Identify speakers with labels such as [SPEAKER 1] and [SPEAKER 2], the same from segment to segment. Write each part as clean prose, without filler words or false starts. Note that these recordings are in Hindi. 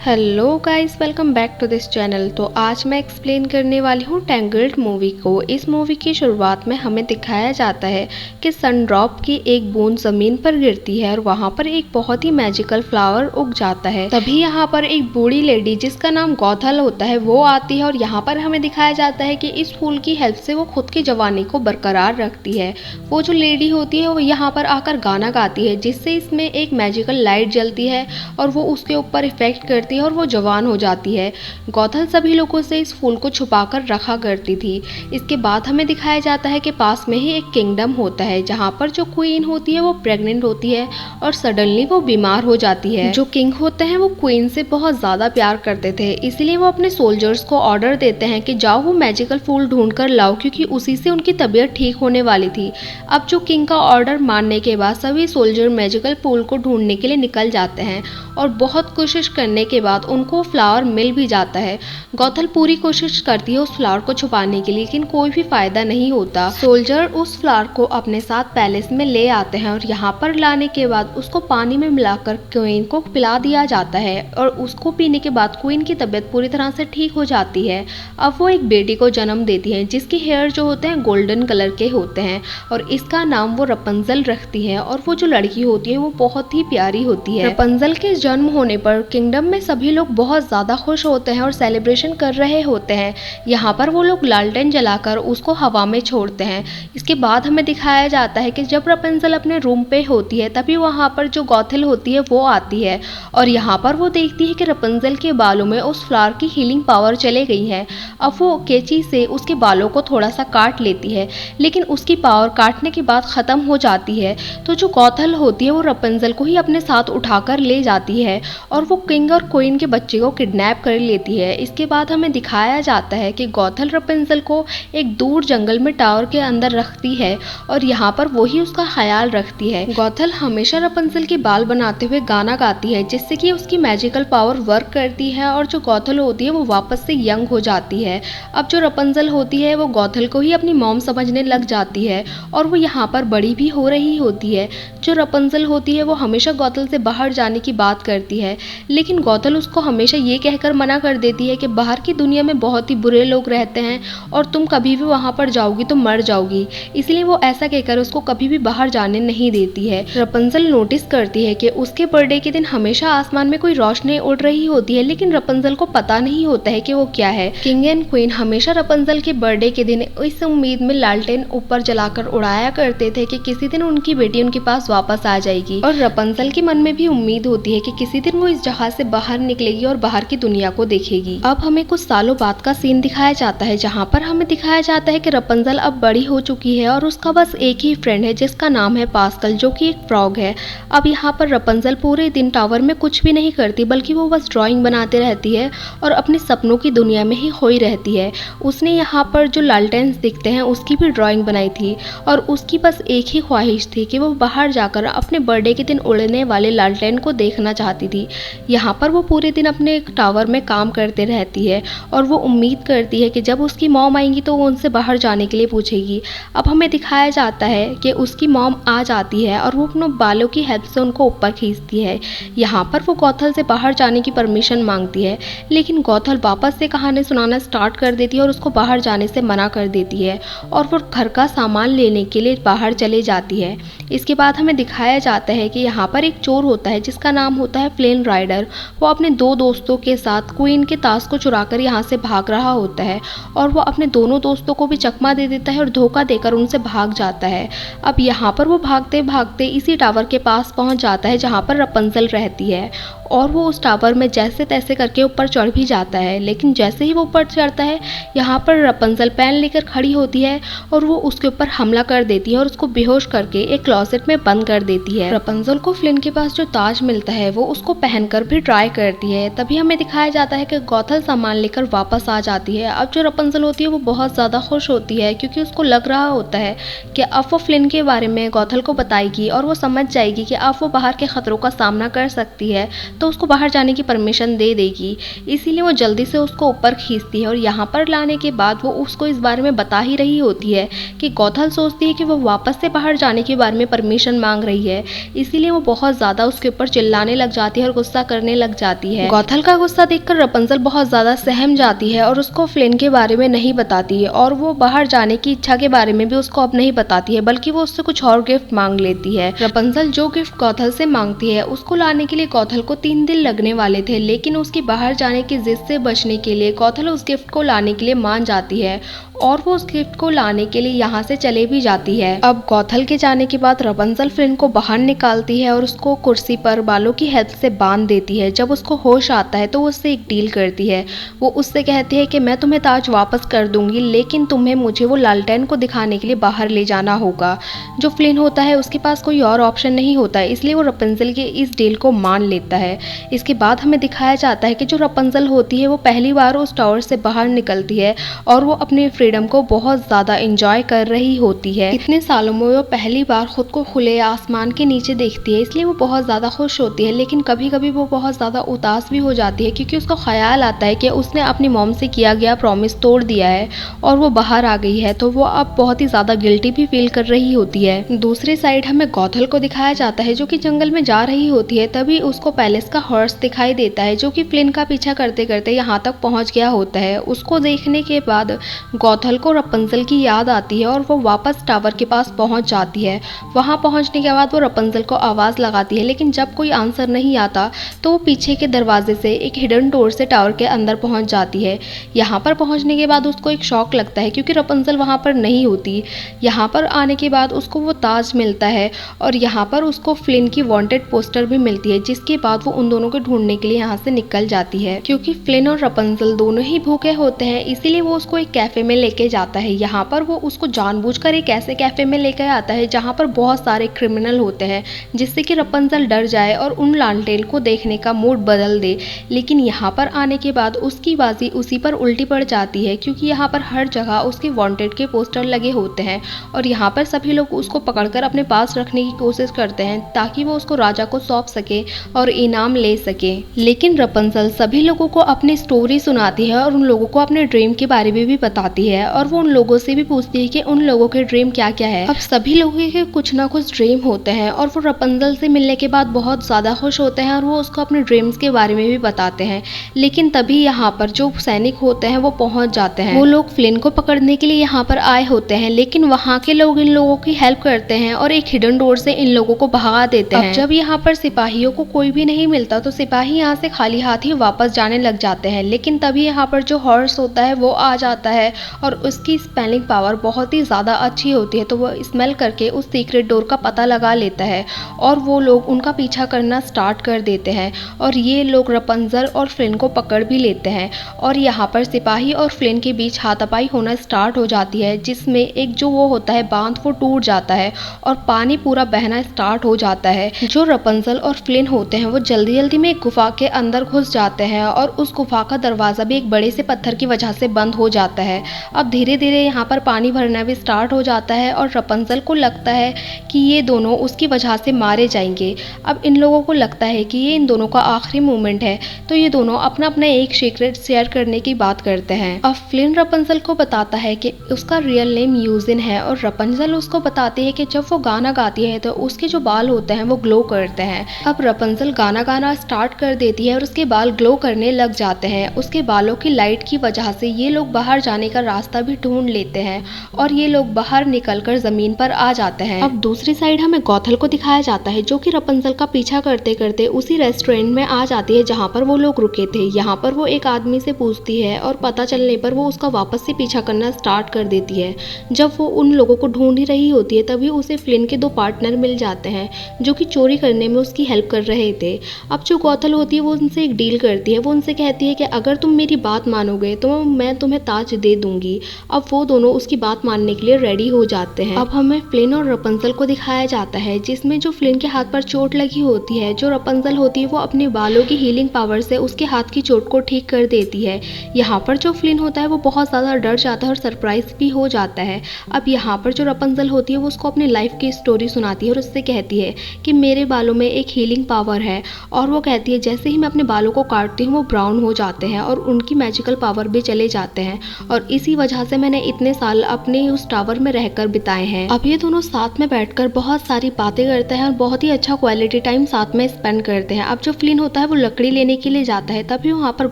[SPEAKER 1] Hello guys, welcome back to this channel. तो आज मैं एक्सप्लेन करने वाली हूँ टैंगल्ड मूवी को। इस मूवी की शुरुआत में हमें दिखाया जाता है कि सनड्रॉप की एक बूंद जमीन पर गिरती है और वहाँ पर एक बहुत ही मैजिकल फ्लावर उग जाता है। तभी यहाँ पर एक बूढ़ी लेडी जिसका नाम गौथल होता है वो आती है और यहाँ पर हमें दिखाया जाता है कि इस फूल की हेल्प से वो खुद की जवानी को बरकरार रखती है। वो जो लेडी होती है वो यहाँ पर आकर गाना गाती है जिससे इसमें एक मैजिकल लाइट जलती है और वो उसके ऊपर इफेक्ट करती है और वो जवान हो जाती है। गौथल सभी लोगों से इस फूल को छुपाकर रखा करती थी। इसके बाद हमें दिखाया जाता है कि पास में ही एक किंगडम होता है जहाँ पर जो क्वीन होती है वो प्रेग्नेंट होती है और सडनली वो बीमार हो जाती है। जो किंग होते हैं वो क्वीन से बहुत ज्यादा प्यार करते थे, इसलिए वो अपने सोल्जर्स को ऑर्डर देते हैं कि जाओ वो मैजिकल फूल ढूंढ कर लाओ, क्योंकि उसी से उनकी तबीयत ठीक होने वाली थी। अब जो किंग का ऑर्डर मानने के बाद सभी सोल्जर मैजिकल फूल को ढूंढने के लिए निकल जाते हैं और बहुत कोशिश करने के बाद उनको फ्लावर मिल भी जाता है। गौथल पूरी कोशिश करती है उस फ्लावर को छुपाने के लिए, लेकिन कोई भी फायदा नहीं होता। सोल्जर उस फ्लावर को अपने साथ पैलेस में ले आते हैं और यहाँ पर लाने के बाद उसको पानी में मिलाकर क्वीन को पिला दिया जाता है और उसको पीने के बाद क्वीन की तबीयत पूरी तरह से ठीक हो जाती है। अब वो एक बेटी को जन्म देती है जिसके हेयर जो होते हैं गोल्डन कलर के होते हैं और इसका नाम वो रपंजल रखती है। और वो जो लड़की होती है वो बहुत ही प्यारी होती है। रपंजल के जन्म होने पर किंगडम में सभी लोग बहुत ज्यादा खुश होते हैं और सेलिब्रेशन कर रहे होते हैं। यहाँ पर वो लोग लालटेन जलाकर उसको हवा में छोड़ते हैं। इसके बाद हमें दिखाया जाता है कि जब रपंजल अपने रूम पे होती है तभी वहाँ पर जो गौथल होती है वो आती है और यहाँ पर वो देखती है कि रपंजल के बालों में उस फ्लावर की हीलिंग पावर चले गई है। अब वो कैंची से उसके बालों को थोड़ा सा काट लेती है, लेकिन उसकी पावर काटने के बाद खत्म हो जाती है। तो जो गौथल होती है वो रपंजल को ही अपने साथ उठाकर ले जाती है और वो किंग और क्वीन के बच्चे को किडनैप कर लेती है। इसके बाद हमें दिखाया जाता है कि गौथल रपंजल को एक दूर जंगल में टावर के अंदर रखती है और यहाँ पर वही उसका ख्याल रखती है। गौथल हमेशा रपंजल के बाल बनाते हुए गाना गाती है जिससे कि उसकी मैजिकल पावर वर्क करती है और जो गौथल होती है वो वापस से यंग हो जाती है। अब जो रपंजल होती है वो गौथल को ही अपनी मॉम समझने लग जाती है और वो यहाँ पर बड़ी भी हो रही होती है। जो रपंजल होती है वो हमेशा गौथल से बाहर जाने की बात करती है, लेकिन गौथल उसको हमेशा ये कहकर मना कर देती है कि बाहर की दुनिया में बहुत ही बुरे लोग रहते हैं और तुम कभी भी वहाँ पर जाओगी तो मर जाओगी। इसलिए वो ऐसा कहकर उसको कभी भी बाहर जाने नहीं देती है। रपंजल नोटिस करती है कि उसके बर्थडे के दिन हमेशा आसमान में कोई रोशनी उड़ रही होती है, लेकिन रपंजल को पता नहीं होता है कि वो क्या है। किंग एंड क्वीन हमेशा रपंजल के बर्थडे के दिन इस उम्मीद में लालटेन ऊपर जलाकर उड़ाया करते थे कि किसी दिन उनकी बेटी उनके पास वापस आ जाएगी और रपंजल के मन में भी उम्मीद होती है कि किसी दिन वो इस जहाज से बाहर निकलेगी और बाहर की दुनिया को देखेगी। अब हमें कुछ सालों बाद का सीन दिखाया जाता है जहाँ पर हमें दिखाया जाता है कि रपंजल अब बड़ी हो चुकी है और उसका बस एक ही फ्रेंड है जिसका नाम है पास्कल, जो कि एक फ्रॉग है। अब यहाँ पर रपंजल पूरे दिन टावर में कुछ भी नहीं करती बल्कि वो बस ड्राइंग बनाते रहती है और अपने सपनों की दुनिया में ही खोई रहती है। उसने यहाँ पर जो लालटेन्स दिखते हैं उसकी भी ड्राइंग बनाई थी और उसकी बस एक ही ख्वाहिश थी कि वो बाहर जाकर अपने बर्थडे के दिन उड़ने वाले लालटेन को देखना चाहती थी। यहाँ पर वो पूरे दिन अपने टावर में काम करते रहती है और वो उम्मीद करती है कि जब उसकी मॉम आएंगी तो वो उनसे बाहर जाने के लिए पूछेगी। अब हमें दिखाया जाता है कि उसकी मॉम आ जाती है और वो अपने बालों की हेल्प से उनको ऊपर खींचती है। यहाँ पर वो गौथल से बाहर जाने की परमिशन मांगती है, लेकिन गौथल वापस से कहानी सुनाना स्टार्ट कर देती है और उसको बाहर जाने से मना कर देती है और वो घर का सामान लेने के लिए बाहर चले जाती है। इसके बाद हमें दिखाया जाता है कि यहाँ पर एक चोर होता है जिसका नाम होता है फ्लेन राइडर। वो अपने दो दोस्तों के साथ क्वीन के ताज को चुराकर यहाँ से भाग रहा होता है और वो अपने दोनों दोस्तों को भी चकमा दे देता है और धोखा देकर उनसे भाग जाता है। अब यहाँ पर वो भागते भागते इसी टावर के पास पहुँच जाता है जहाँ पर रपंजल रहती है और वो उस टावर में जैसे तैसे करके ऊपर चढ़ भी जाता है, लेकिन जैसे ही वो ऊपर चढ़ता है यहाँ पर रपंजल पेन लेकर खड़ी होती है और वो उसके ऊपर हमला कर देती है और उसको बेहोश करके एक क्लोसेट में बंद कर देती है। रपंजल को फ्लिन के पास जो ताज मिलता है वो उसको पहनकर भी ट्राई करती है। तभी हमें दिखाया जाता है कि गौथल सामान लेकर वापस आ जाती है। अब जो रपंजल होती है वो बहुत ज़्यादा खुश होती है क्योंकि उसको लग रहा होता है कि अब वो फ्लिन के बारे में गौथल को बताएगी और वो समझ जाएगी कि अब वो बाहर के खतरों का सामना कर सकती है। तो उसको बाहर जाने की परमिशन दे देगी। इसीलिए वो जल्दी से उसको ऊपर खींचती है और यहाँ पर लाने के बाद वो उसको इस बारे में बता ही रही होती है कि गौथल सोचती है कि वो वापस से बाहर जाने के बारे में परमिशन मांग रही है। इसीलिए वो बहुत ज़्यादा उसके ऊपर चिल्लाने लग जाती है और गुस्सा करने लग जाती है। गौथल का गुस्सा देखकर रपंजल बहुत ज़्यादा सहम जाती है और उसको फ्लिन के बारे में नहीं बताती है और वो बाहर जाने की इच्छा के बारे में भी उसको अब नहीं बताती है, बल्कि वो उससे कुछ और गिफ्ट मांग लेती है। रपंजल जो गिफ्ट गौथल से मांगती है उसको लाने के लिए गौथल को 3 दिन लगने वाले थे, लेकिन उसकी बाहर जाने की जिद से बचने के लिए गौथल उस गिफ्ट को लाने के लिए मान जाती है और वो उस गिफ्ट को लाने के लिए यहाँ से चले भी जाती है। अब गौथल के जाने के बाद रपंजल फ्लिन को बाहर निकालती है और उसको कुर्सी पर बालों की हेल्प से बांध देती है। जब उसको होश आता है तो वो उससे एक डील करती है। वो उससे कहती है कि मैं तुम्हें ताज वापस कर दूंगी, लेकिन तुम्हें मुझे वो लालटेन को दिखाने के लिए बाहर ले जाना होगा। जो फ्लिन होता है उसके पास कोई और ऑप्शन नहीं होता है, इसलिए वो रपंजल के इस डील को मान लेता है। इसके बाद हमें दिखाया जाता है कि जो रपंजल होती है वो पहली बार उस टावर से बाहर निकलती है और वो अपनी फ्रीडम को बहुत ज़्यादा एंजॉय कर रही होती है। इतने सालों में वो पहली बार खुद को खुले आसमान के नीचे देखती है, इसलिए वो बहुत ज़्यादा खुश होती है। लेकिन कभी कभी वो बहुत ज़्यादा उदास भी हो जाती है, क्योंकि उसको ख्याल आता है कि उसने अपनी मॉम से किया गया प्रॉमिस तोड़ दिया है और वो बाहर आ गई है, तो वो अब बहुत ही ज़्यादा गिल्टी भी फील कर रही होती है। दूसरी साइड हमें गौथल को दिखाया जाता है जो कि जंगल में जा रही होती है। तभी उसको पैलेस का हॉर्स दिखाई देता है जो कि फ्लिन का पीछा करते करते यहाँ तक पहुँच गया होता है। उसको देखने के बाद गौथल को रपंजल की याद आती है और वो वापस टावर के पास पहुंच जाती है। वहां पहुंचने के बाद वो रपंजल को आवाज़ लगाती है, लेकिन जब कोई आंसर नहीं आता तो वो पीछे के दरवाजे से एक हिडन डोर से टावर के अंदर पहुंच जाती है। यहाँ पर पहुंचने के बाद उसको एक शॉक लगता है क्योंकि रपंजल वहाँ पर नहीं होती। यहाँ पर आने के बाद उसको वो ताज मिलता है और यहाँ पर उसको फ्लिन की वांटेड पोस्टर भी मिलती है, जिसके बाद वो उन दोनों को ढूंढने के लिए यहाँ से निकल जाती है। क्योंकि फ्लिन और रपंजल दोनों ही भूखे होते हैं, इसीलिए वो उसको एक कैफे में लेके जाता है। यहाँ पर वो उसको जानबूझकर एक ऐसे कैफे में लेकर आता है जहाँ पर बहुत सारे क्रिमिनल होते हैं, जिससे कि रपंजल डर जाए और उन लालटेन को देखने का मूड बदल दे। लेकिन यहाँ पर आने के बाद उसकी बाजी उसी पर उल्टी पड़ जाती है, क्योंकि यहाँ पर हर जगह उसके वांटेड के पोस्टर लगे होते हैं और यहाँ पर सभी लोग उसको पकड़कर अपने पास रखने की कोशिश करते हैं ताकि वो उसको राजा को सौंप सके और इनाम ले सके। लेकिन रपंजल सभी लोगों को अपनी स्टोरी सुनाती है और उन लोगों को अपने ड्रीम के बारे में भी बताती है और वो उन लोगों से भी पूछती है कि उन लोगों के ड्रीम क्या क्या है। अब सभी लोगों के कुछ ना कुछ ड्रीम होते हैं और वो रपंजल से मिलने के बाद बहुत ज़्यादा खुश होते हैं और वो उसको अपने ड्रीम्स के बारे में भी बताते हैं। लेकिन तभी यहाँ पर जो सैनिक होते हैं वो पहुंच जाते हैं। वो लोग फ्लिन को पकड़ने के लिए यहाँ पर आए होते हैं, लेकिन वहाँ के लोग इन लोगों की हेल्प करते हैं और एक हिडन डोर से इन लोगों को भगा देते हैं। जब यहाँ पर सिपाहियों को कोई भी नहीं मिलता तो सिपाही यहाँ से खाली हाथ ही वापस जाने लग जाते हैं। लेकिन तभी यहाँ पर जो हॉर्स होता है वो आ जाता है और उसकी स्पेलिंग पावर बहुत ही ज़्यादा अच्छी होती है, तो वो स्मेल करके उस सीक्रेट डोर का पता लगा लेता है और वो लोग उनका पीछा करना स्टार्ट कर देते हैं और ये लोग रपंजल और फ्लिन को पकड़ भी लेते हैं। और यहाँ पर सिपाही और फ्लिन के बीच हाथापाई होना स्टार्ट हो जाती है, जिसमें एक जो वो होता है बांध वो टूट जाता है और पानी पूरा बहना स्टार्ट हो जाता है। जो रपंजल और फ्लिन होते हैं वो जल्दी जल्दी में एक गुफा के अंदर घुस जाते हैं और उस गुफा का दरवाज़ा भी एक बड़े से पत्थर की वजह से बंद हो जाता है। अब धीरे धीरे यहाँ पर पानी भरना भी स्टार्ट हो जाता है और रपंजल को लगता है कि ये दोनों उसकी वजह से मारे जाएंगे। अब इन लोगों को लगता है कि ये इन दोनों का आखिरी मोमेंट है, तो ये दोनों अपना अपना एक सीक्रेट शेयर करने की बात करते हैं। अब फ्लिन रपंजल को बताता है कि उसका रियल नेम यूजिन है और रपंजल उसको बताती है कि जब वो गाना गाती है तो उसके जो बाल होते हैं वो ग्लो करते हैं। अब रपंजल गाना गाना स्टार्ट कर देती है और उसके बाल ग्लो करने लग जाते हैं। उसके बालों की लाइट की वजह से ये लोग बाहर जाने का रास्ता भी ढूंढ लेते हैं और ये लोग बाहर निकलकर जमीन पर आ जाते हैं। अब दूसरी साइड हमें गौथल को दिखाया जाता है जो कि रपंजल का पीछा करते करते उसी रेस्टोरेंट में आ जाती है जहाँ पर वो लोग रुके थे। यहाँ पर वो एक आदमी से पूछती है और पता चलने पर वो उसका वापस से पीछा करना स्टार्ट कर देती है। जब वो उन लोगों को ढूंढ ही रही होती है तभी उसे फ्लिन के 2 पार्टनर मिल जाते हैं जो कि चोरी करने में उसकी हेल्प कर रहे थे। अब जो गौथल होती है वो उनसे एक डील करती है। वो उनसे कहती है कि अगर तुम मेरी बात मानोगे तो मैं तुम्हें ताज दे दूंगी। अब वो दोनों उसकी बात मानने के लिए रेडी हो जाते हैं। अब हमें फ्लिन और रपंजल को दिखाया जाता है जिसमें जो फ्लिन के हाथ पर चोट लगी होती है, जो रपंजल होती है वो अपने बालों की हीलिंग पावर से उसके हाथ की चोट को ठीक कर देती है। यहाँ पर जो फ्लिन होता है वो बहुत ज़्यादा डर जाता है और सरप्राइज भी हो जाता है। अब यहाँ पर जो रपंजल होती है वो उसको अपनी लाइफ की स्टोरी सुनाती है और उससे कहती है कि मेरे बालों में एक हीलिंग पावर है और वो कहती है जैसे ही मैं अपने बालों को काटती हूँ वो ब्राउन हो जाते हैं और उनकी मैजिकल पावर भी चले जाते हैं, और इसी वजह से मैंने इतने साल अपने उस टावर में रहकर बिताए हैं। अब ये दोनों साथ में बैठकर बहुत सारी बातें करते हैं और बहुत ही अच्छा क्वालिटी टाइम साथ में स्पेंड करते हैं। अब जो फ्लिन होता है वो लकड़ी लेने के लिए जाता है, तभी वहाँ पर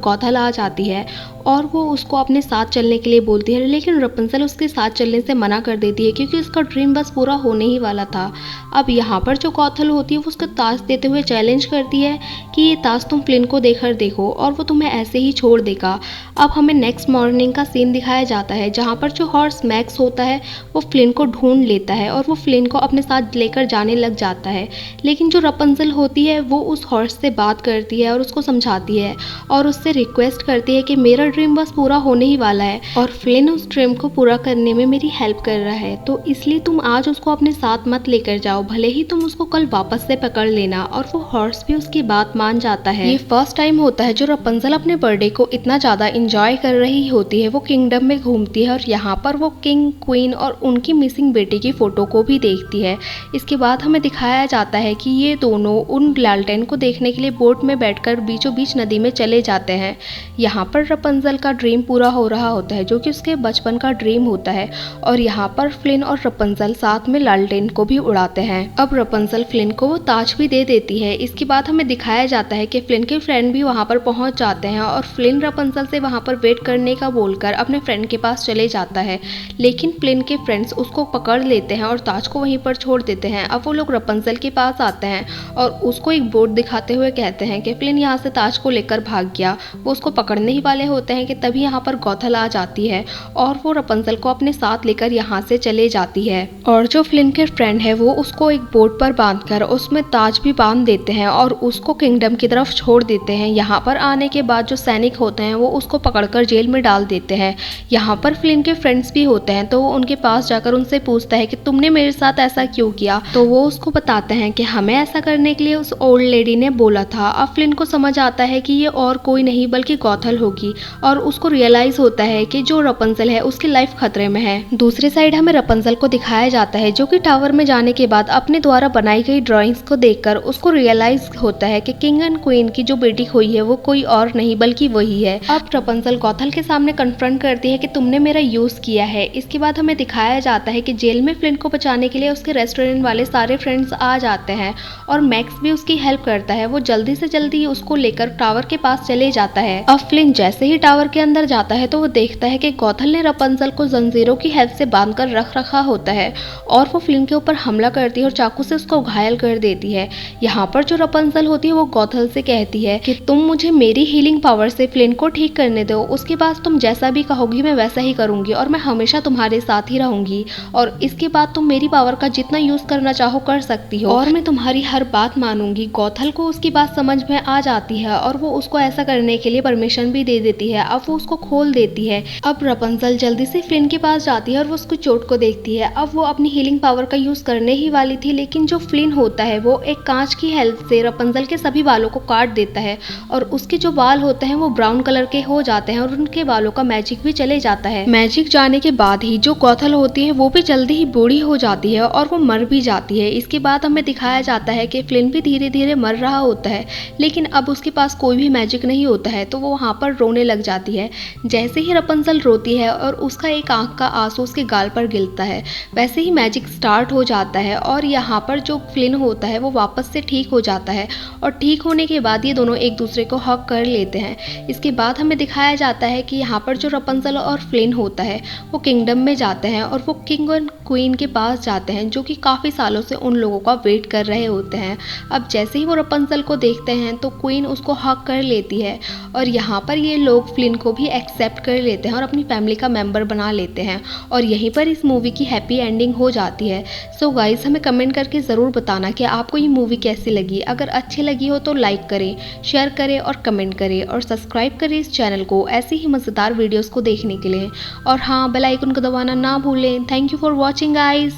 [SPEAKER 1] गॉथल आ जाती है और वो उसको अपने साथ चलने के लिए बोलती है, लेकिन रपुंज़ल उसके साथ चलने से मना कर देती है क्योंकि उसका ड्रीम बस पूरा होने ही वाला था। अब यहाँ पर जो गॉथल होती है वो उसको ताश देते हुए चैलेंज करती है कि ये ताश तुम फ्लिन को देकर देखो और वो तुम्हें ऐसे ही छोड़ देगा। अब हमें नेक्स्ट मॉर्निंग का सीन दिखाया जाता है जहाँ पर जो हॉर्स मैक्स होता है वो फ्लिन को ढूंढ लेता है और वो फ्लिन को अपने साथ लेकर जाने लग जाता है, लेकिन जो रपुंज़ल होती है वो उस हॉर्स से बात करती है और उसको समझाती है और उससे रिक्वेस्ट करती है कि मेरा ड्रीम बस पूरा होने ही वाला है और फ्लिन उस ड्रीम को पूरा करने में मेरी हेल्प कर रहा है, तो इसलिए तुम आज उसको अपने साथ मत लेकर जाओ, भले ही तुम उसको कल वापस से पकड़ लेना। और वो हॉर्स भी उसकी बात मान जाता है। ये फर्स्ट टाइम होता है जो रपुंज़ल अपने बर्थडे को इतना ज्यादा इंजॉय कर रही होती है। वो किंगडम में घूमती है और यहाँ पर वो किंग, क्वीन और उनकी मिसिंग बेटी की फोटो को भी देखती है। इसके बाद हमें दिखाया जाता है कि ये दोनों उन लालटेन को देखने के लिए बोट में बैठकर बीचों बीच नदी में चले जाते हैं। यहाँ पर रपुंज़ल का ड्रीम पूरा हो रहा होता है जो कि उसके बचपन का ड्रीम होता है, और यहाँ पर फ्लिन और रपुंज़ल साथ में लालटेन को भी उड़ाते हैं। अब रपुंज़ल फ्लिन को वो ताज भी दे देती है। इसके बाद हमें दिखाया जाता है कि फ्लिन के फ्रेंड भी वहाँ पर पहुँच जाते हैं और फ्लिन रपुंज़ल से वहाँ पर वेट करने का बोलकर अपने फ्रेंड के पास चले जाता है, लेकिन फ्लिन के फ्रेंड्स उसको पकड़ लेते हैं और ताज को वहीं पर छोड़ देते हैं। अब वो लोग रपुंज़ल के पास आते हैं और उसको एक बोर्ड दिखाते हुए कहते हैं कि फ्लिन यहाँ से ताज को लेकर भाग गया। वो उसको पकड़ने ही वाले होते हैं कि तभी यहाँ पर गॉथल आ जाती है और वो रपुंज़ल को अपने साथ लेकर यहाँ से चले जाती है, और जो फ्लिन के फ्रेंड है वो उसको एक बोट पर बांधकर उसमें ताज भी बांध देते हैं और उसको किंगडम की तरफ छोड़ देते हैं। यहाँ पर आने के बाद जो सैनिक होते हैं वो उसको पकड़कर जेल में डाल देते हैं। यहाँ पर फ्लिन के फ्रेंड्स भी होते हैं तो वो उनके पास जाकर उनसे पूछता है कि तुमने मेरे साथ ऐसा क्यों किया, तो वो उसको बताते हैं कि हमें ऐसा करने के लिए उस ओल्ड लेडी ने बोला था। अब फ्लिन को समझ आता है कि ये और कोई नहीं बल्कि गॉथल होगी और उसको रियलाइज होता है कि जो रपुंज़ल है उसकी लाइफ खतरे में है। दूसरी साइड हमें रपुंज़ल को दिखाया जाता है जो कि टावर में जाने के बाद अपने द्वारा बनाई गई ड्राइंग्स को देखकर उसको रियलाइज होता है कि किंग एंड क्वीन की जो बेटी खोई है वो कोई और नहीं बल्कि वही है। अब रपुंज़ल गॉथल के सामने कन्फ्रंट करती है कि तुमने मेरा यूज किया है। इसके बाद हमें दिखाया जाता है कि जेल में फ्लिन को बचाने के लिए उसके रेस्टोरेंट वाले सारे फ्रेंड्स आ जाते हैं और मैक्स भी उसकी हेल्प करता है। वो जल्दी से जल्दी उसको लेकर टावर के पास चले जाता है। अब फ्लिन जैसे ही टावर के अंदर जाता है तो वो देखता है कि गॉथल ने रपुंज़ल को जंजीरों की हेल्प से बांधकर रख रखा होता है और वो फ्लिन के ऊपर हमला करती है और चाकू से उसको घायल कर देती है। यहाँ पर जो रपुंज़ल होती है वो गॉथल से कहती है कि तुम मुझे मेरी हीलिंग पावर से फ्लिन को ठीक करने दो, उसके बाद तुम जैसा भी कहोगी मैं वैसा ही करूंगी और मैं हमेशा तुम्हारे साथ ही रहूंगी, और इसके बाद तुम मेरी पावर का जितना यूज करना चाहो कर सकती हो और मैं तुम्हारी हर बात मानूंगी। गॉथल को उसकी बात समझ में आ जाती है और वो उसको ऐसा करने के लिए परमिशन भी दे देती है। अब वो उसको खोल देती है। अब रपुंज़ल जल्दी से फ्लिन के पास जाती है और वो उसको चोट को देखती है। अब वो अपनी हीलिंग पावर का यूज करने ही वाली थी, लेकिन जो फ्लिन होता है वो एक कांच की हेल्प से रपुंज़ल के सभी बालों को काट देता है और उसके जो बाल होते हैं वो ब्राउन कलर के हो जाते हैं और उनके बालों का मैजिक भी चले जाता है। मैजिक जाने के बाद ही जो गॉथल होती है वो भी जल्दी ही बूढ़ी हो जाती है और वो मर भी जाती है। इसके बाद हमें दिखाया जाता है कि फ्लिन भी धीरे धीरे मर रहा होता है, लेकिन अब उसके पास कोई भी मैजिक नहीं होता है तो वो वहाँ पर रोने लग जाती है। जैसे ही रपुंज़ल रोती है और उसका एक आंख का आंसू उसके गाल पर गिरता है, वैसे ही मैजिक स्टार्ट हो जाता है और यहाँ पर जो फ्लिन होता है वो वापस से ठीक हो जाता है और ठीक होने के बाद ये दोनों एक दूसरे को हग कर लेते हैं। इसके बाद हमें दिखाया जाता है कि यहाँ पर जो रपुंज़ल और फ्लिन होता है वो किंगडम में जाते हैं और वो किंग और क्वीन के पास जाते हैं जो कि काफ़ी सालों से उन लोगों का वेट कर रहे होते हैं। अब जैसे ही वो रपुंज़ल को देखते हैं तो क्वीन उसको हग कर लेती है और यहाँ पर ये लोग फ्लिन को भी एक्सेप्ट कर लेते हैं और अपनी फैमिली का मेंबर बना लेते हैं और यहीं पर इस मूवी की हैप्पी एंडिंग हो जाती है। सो गाइस, हमें कमेंट करके ज़रूर बताना कि आपको ये मूवी कैसी लगी। अगर अच्छी लगी हो तो लाइक करें, शेयर करें और कमेंट करें और सब्सक्राइब करें इस चैनल को ऐसी ही मज़ेदार वीडियोस को देखने के लिए। और हाँ, बेल आइकन को दबाना ना भूलें। Thank you for watching guys.